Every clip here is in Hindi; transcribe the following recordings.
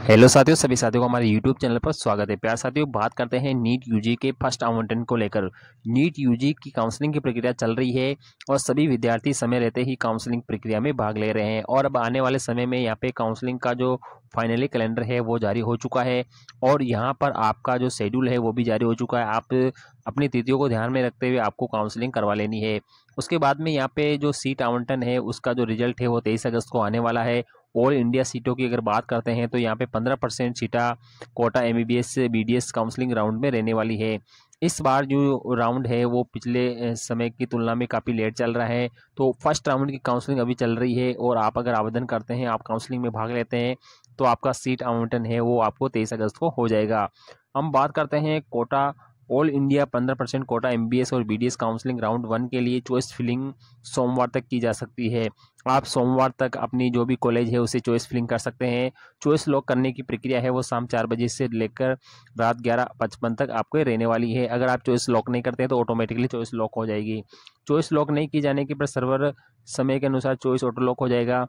हेलो साथियों, सभी साथियों को हमारे यूट्यूब चैनल पर स्वागत है। प्यार साथियों, बात करते हैं नीट यूजी के फर्स्ट आवंटन को लेकर। नीट यूजी की काउंसलिंग की प्रक्रिया चल रही है और सभी विद्यार्थी समय रहते ही काउंसलिंग प्रक्रिया में भाग ले रहे हैं। और अब आने वाले समय में यहाँ पे काउंसलिंग का जो फाइनली कैलेंडर है वो जारी हो चुका है और यहाँ पर आपका जो शेड्यूल है वो भी जारी हो चुका है। आप अपनी तिथियों को ध्यान में रखते हुए आपको काउंसलिंग करवा लेनी है। उसके बाद में यहाँ पे जो सीट आवंटन है उसका जो रिजल्ट है वो 23 अगस्त को आने वाला है। ऑल इंडिया सीटों की अगर बात करते हैं तो यहाँ पे 15% सीटा quota MBBS BDS counselling round में रहने वाली है। इस बार जो राउंड है वो पिछले समय की तुलना में काफ़ी लेट चल रहा है। तो फर्स्ट राउंड की काउंसलिंग अभी चल रही है और आप अगर आवेदन करते हैं, आप काउंसलिंग में भाग लेते हैं तो आपका सीट आवंटन है वो आपको 23 अगस्त को हो जाएगा। हम बात करते हैं quota all India 15% quota MBBS और बीडीएस काउंसलिंग राउंड 1 के लिए चॉइस फिलिंग सोमवार तक की जा सकती है। आप सोमवार तक अपनी जो भी कॉलेज है उसे चॉइस फिलिंग कर सकते हैं। चॉइस लॉक करने की प्रक्रिया है वो शाम 4 बजे से लेकर रात 11:55 तक आपको रहने वाली है। अगर आप चॉइस लॉक नहीं करते हैं तो ऑटोमेटिकली चॉइस लॉक हो जाएगी। चॉइस लॉक नहीं की जाने के पर सर्वर समय के अनुसार चॉइस ऑटो लॉक हो जाएगा।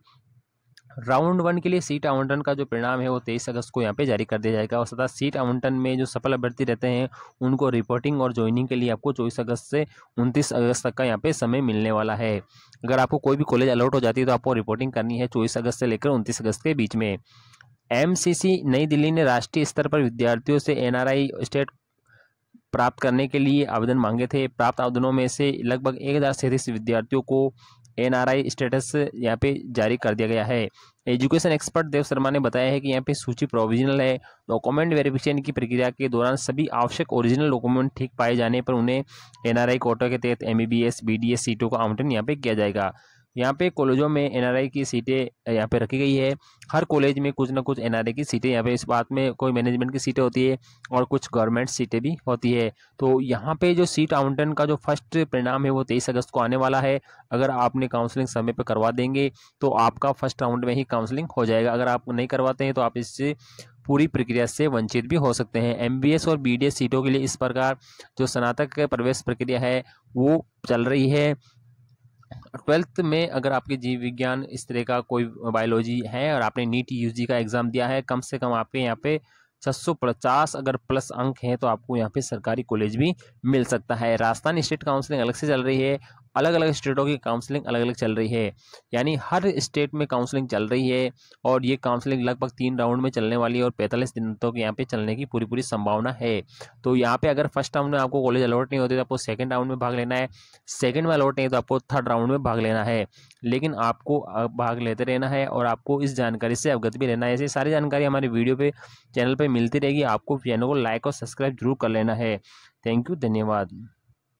राउंड 1 के लिए सीट आवंटन का जो परिणाम है वो 23 अगस्त को यहाँ पे जारी कर दिया जाएगा और सदा सीट आवंटन में जो सफल अभ्यर्थी रहते हैं उनको रिपोर्टिंग और ज्वाइनिंग के लिए आपको 24 अगस्त से 29 अगस्त तक का यहाँ पे समय मिलने वाला है। अगर आपको कोई भी कॉलेज अलॉट हो जाती है तो आपको रिपोर्टिंग करनी है 24 अगस्त से लेकर 29 अगस्त के बीच में। एमसीसी नई दिल्ली ने राष्ट्रीय स्तर पर विद्यार्थियों से एनआरआई स्टेट प्राप्त करने के लिए आवेदन मांगे थे। प्राप्त आवेदनों में से लगभग 1037 विद्यार्थियों को एनआरआई स्टेटस यहाँ पे जारी कर दिया गया है। एजुकेशन एक्सपर्ट देव शर्मा ने बताया है कि यहाँ पे सूची प्रोविजनल है। डॉक्यूमेंट वेरिफिकेशन की प्रक्रिया के दौरान सभी आवश्यक ओरिजिनल डॉक्यूमेंट ठीक पाए जाने पर उन्हें एनआरआई कोटा के तहत एमबीबीएस बीडीएस सीटों का आवंटन यहाँ पे किया जाएगा। यहाँ पे कॉलेजों में एनआरआई की सीटें यहाँ पे रखी गई है। हर कॉलेज में कुछ ना कुछ एनआरआई की सीटें यहाँ पे, इस बात में कोई मैनेजमेंट की सीटें होती है और कुछ गवर्नमेंट सीटें भी होती है। तो यहाँ पे जो सीट आवंटन का जो फर्स्ट परिणाम है वो 23 अगस्त को आने वाला है। अगर आपने काउंसलिंग समय पर करवा देंगे तो आपका फर्स्ट राउंड में ही काउंसलिंग हो जाएगा। अगर आप नहीं करवाते हैं तो आप इससे पूरी प्रक्रिया से वंचित भी हो सकते हैं। एमबीएस और बीडीएस सीटों के लिए इस प्रकार जो स्नातक प्रवेश प्रक्रिया है वो चल रही है। 12th में अगर आपके जीव विज्ञान इस तरह का कोई बायोलॉजी है और आपने नीट यूजी का एग्जाम दिया है, कम से कम आपके यहाँ पे 650 अगर प्लस अंक हैं तो आपको यहाँ पे सरकारी कॉलेज भी मिल सकता है। राजस्थान स्टेट काउंसलिंग अलग से चल रही है, अलग अलग स्टेटों की काउंसलिंग अलग अलग चल रही है, यानी हर स्टेट में काउंसलिंग चल रही है। और ये काउंसलिंग लगभग 3 राउंड में चलने वाली है और 45 दिन तक यहाँ पे चलने की पूरी पूरी संभावना है। तो यहाँ पे अगर फर्स्ट राउंड में आपको कॉलेज अलॉट नहीं होती तो आपको सेकंड राउंड में भाग लेना है, सेकंड में अलॉट नहीं तो आपको थर्ड राउंड में भाग लेना है। लेकिन आपको भाग लेते रहना है और आपको इस जानकारी से अवगत भी रहना है। ऐसी सारी जानकारी हमारे वीडियो पे चैनल पे मिलती रहेगी। आपको चैनल को लाइक और सब्सक्राइब जरूर कर लेना है। थैंक यू, धन्यवाद।